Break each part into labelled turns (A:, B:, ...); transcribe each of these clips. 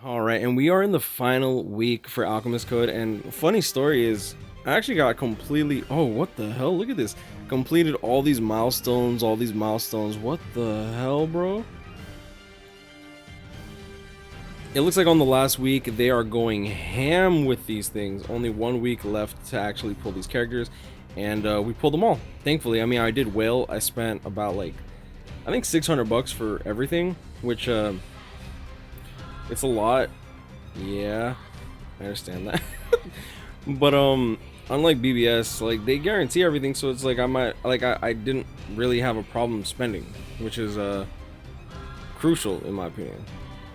A: All right, and we are in the final week for Alchemist Code. And funny story is, I actually got completely. Oh, what the hell? Look at this. Completed all these milestones. All these milestones. What the hell, bro? It looks like on the last week they are going ham with these things. Only 1 week left to actually pull these characters, and we pulled them all. Thankfully, I mean, I did whale. I spent about like, I think $600 for everything, which it's a lot. Yeah, I understand that. But unlike BBS, like they guarantee everything, so it's like I didn't really have a problem spending, which is crucial in my opinion.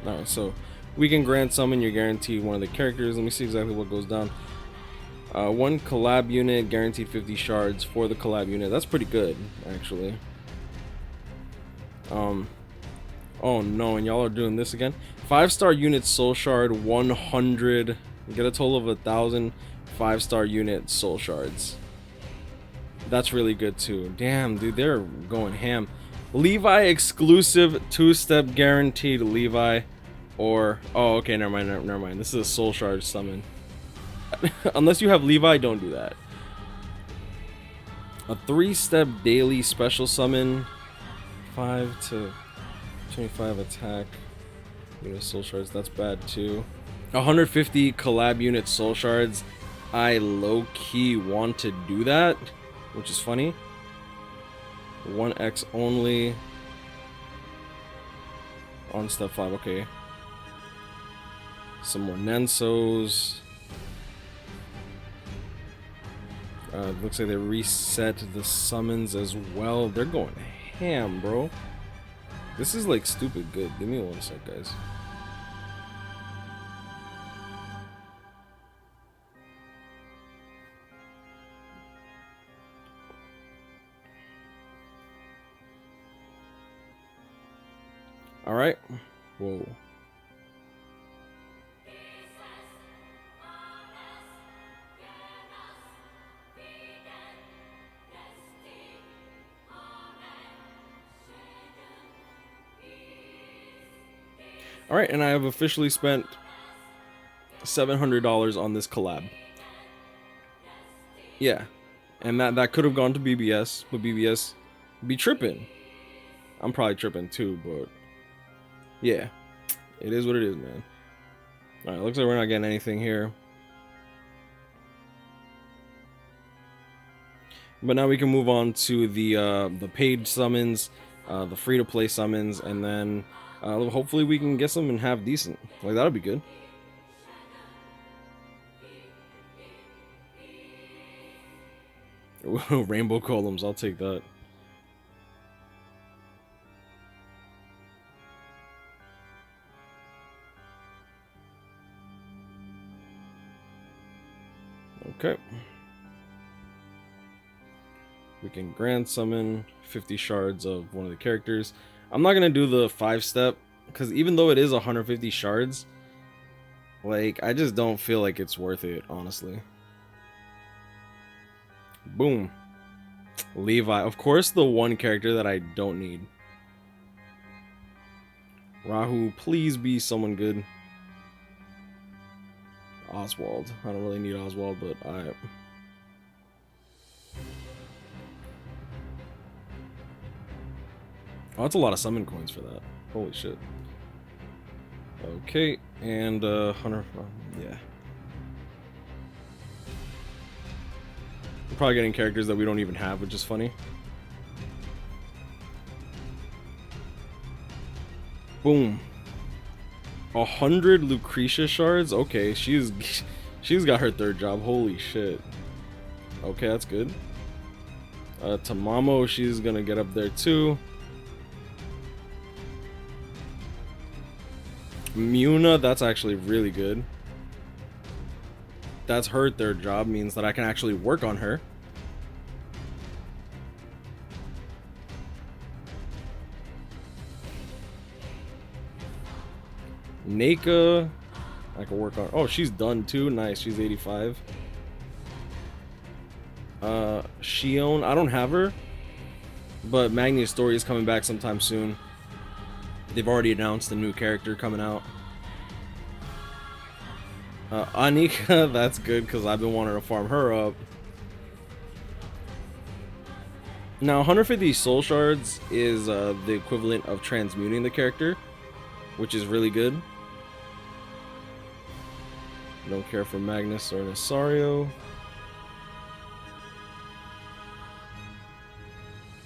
A: Alright, so we can grant summon, you're guaranteed one of the characters. Let me see exactly what goes down. One collab unit, guaranteed 50 shards for the collab unit. That's pretty good, actually. Oh no, and y'all are doing this again. 5-star unit soul shard 100. Get a total of 1,000 5-star unit soul shards. That's really good too. Damn, dude, they're going ham. Levi exclusive 2-step guaranteed Levi. Or oh, okay, never mind. This is a soul shard summon. Unless you have Levi, don't do that. A 3-step daily special summon. 5 to 25 attack. Unit soul shards, that's bad too. 150 collab unit soul shards. I low-key want to do that, which is funny. 1x only. On step 5, okay. Some more Nensos. Looks like they reset the summons as well. They're going ham, bro. This is like stupid good. Give me one sec, guys. All right. Whoa. All right, and I have officially spent $700 on this collab. Yeah, and that could have gone to BBS, but BBS be tripping. I'm probably tripping too, but yeah, it is what it is, man. All right, looks like we're not getting anything here. But now we can move on to the paid summons, the free-to-play summons, and then hopefully we can get some and have decent. Like, that'll be good. Rainbow columns, I'll take that. Okay. We can grand summon 50 shards of one of the characters. I'm not gonna do the 5-step because even though it is 150 shards, like I just don't feel like it's worth it, honestly. Boom. Levi, of course, the one character that I don't need. Rahu, please be someone good. Oswald, I don't really need Oswald, but I. Oh, that's a lot of summon coins for that. Holy shit. Okay, and Hunter, yeah. We're probably getting characters that we don't even have, which is funny. Boom. 100 Lucretia shards? Okay, she's got her 3rd job. Holy shit. Okay, that's good. Tamamo, she's gonna get up there too. Muna, that's actually really good. That's her 3rd job, means that I can actually work on her. Naka, I can work on. Oh, she's done too. Nice, she's 85. Shion, I don't have her, but Magnia's story is coming back sometime soon. They've already announced a new character coming out. Anika, that's good because I've been wanting to farm her up. Now, 150 soul shards is the equivalent of transmuting the character, which is really good. Don't care for Magnus or Nasario.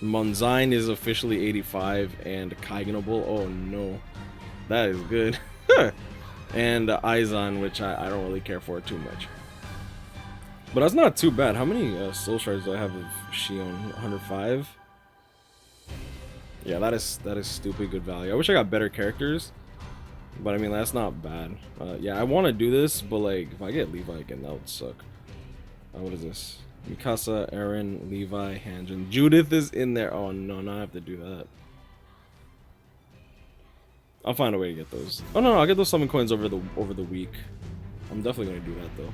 A: Munzine is officially 85 and Kaiganable. Oh no, that is good. And Izon, which I don't really care for too much. But that's not too bad. How many soul shards do I have of Shion? 105? Yeah, that is stupid good value. I wish I got better characters, but I mean that's not bad. Yeah, I want to do this, but like if I get Levi again, that would suck. What is this? Mikasa, Eren, Levi, Hange, and Judith is in there. Oh no, now I have to do that. I'll find a way to get those. Oh no, I'll get those summon coins over the week. I'm definitely gonna do that though.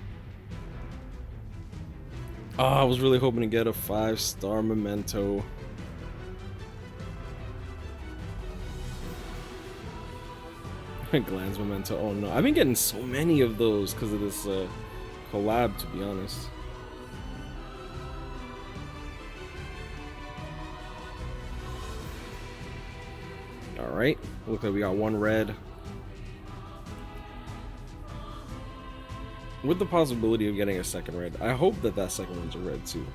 A: Oh, I was really hoping to get a 5-star memento. Glance memento. Oh no, I've been getting so many of those because of this collab, to be honest. Alright, looks like we got one red. With the possibility of getting a second red. I hope that that second one's a red too.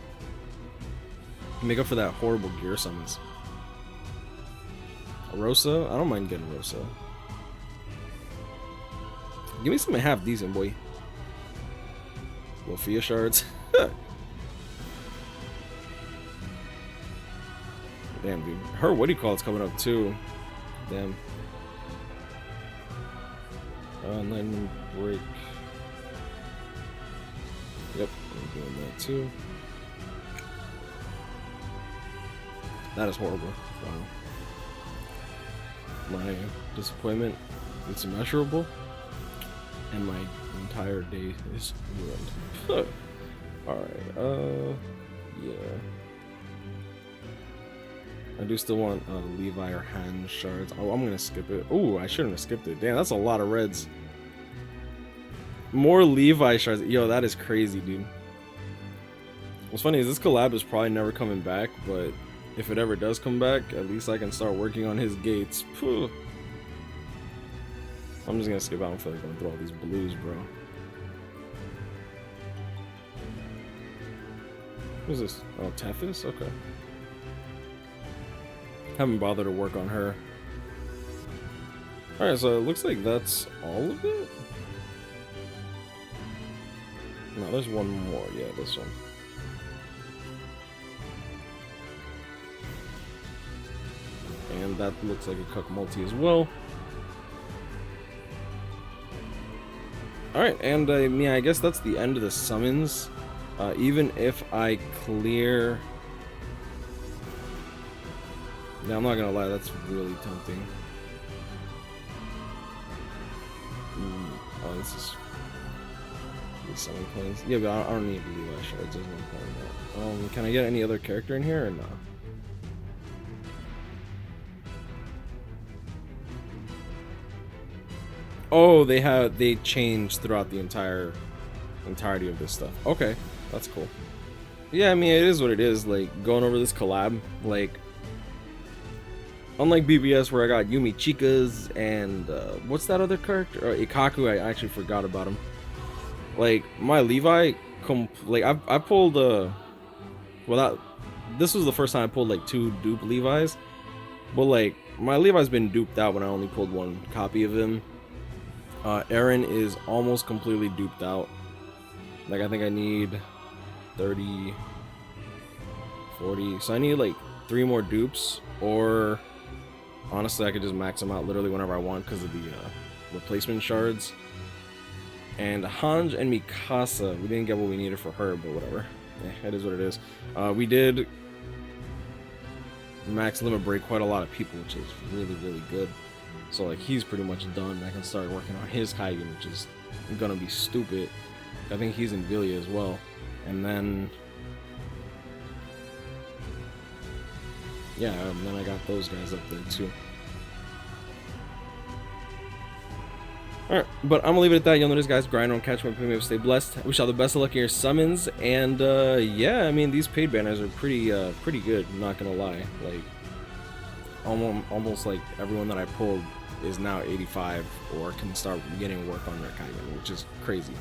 A: Make up for that horrible gear summons. Rosa? I don't mind getting Rosa. Give me something half decent, boy. Lofia shards. Damn, dude. Her what do you call it's coming up too. Damn. Lightning break. Yep, I'm doing that too. That is horrible. Wow. My disappointment is immeasurable, and my entire day is ruined. Alright, yeah. I do still want Levi or Hange shards. Oh, I'm gonna skip it. Oh, I shouldn't have skipped it. Damn, that's a lot of reds. More Levi shards. Yo, that is crazy, dude. What's funny is this collab is probably never coming back, but if it ever does come back, at least I can start working on his gates. Phew. I'm just gonna skip out. I don't feel like going through all these blues, bro. Who's this? Oh, Tethys? Okay. Haven't bothered to work on her. Alright, so it looks like that's all of it? No, there's one more. Yeah, this one. And that looks like a Cuck multi as well. Alright, and I guess that's the end of the summons. Even if I clear... Yeah, I'm not gonna lie, that's really tempting. Oh, this is... These summon coins. Yeah, but I don't need Levi shards, there's no point in that. Can I get any other character in here or no? Oh, they changed throughout the entirety of this stuff. Okay, that's cool. Yeah, I mean, it is what it is. Like, going over this collab, like, unlike BBS where I got Yumi Chicas and what's that other character? Ikaku, I actually forgot about him. Like, my Levi, like, I pulled this was the first time I pulled like 2 dupe Levi's, but like my Levi's been duped out when I only pulled 1 copy of him. Eren is almost completely duped out. Like, I think I need 30, 40, so I need like 3 more dupes, or honestly I could just max them out literally whenever I want because of the replacement shards. And Hange and Mikasa, we didn't get what we needed for her, but whatever. It is what it is. We did max limit break quite a lot of people, which is really, really good. So like he's pretty much done. I can start working on his Kaigen, which is gonna be stupid. I think he's in Villia as well. And then yeah, and then I got those guys up there too. Alright, but I'm gonna leave it at that. You'll notice, guys, grind on, catch my premium, stay blessed. Wish y'all the best of luck in your summons, and yeah, I mean, these paid banners are pretty good, I'm not gonna lie. Like, almost like everyone that I pulled is now 85 or can start getting work on their Kaigen, which is crazy.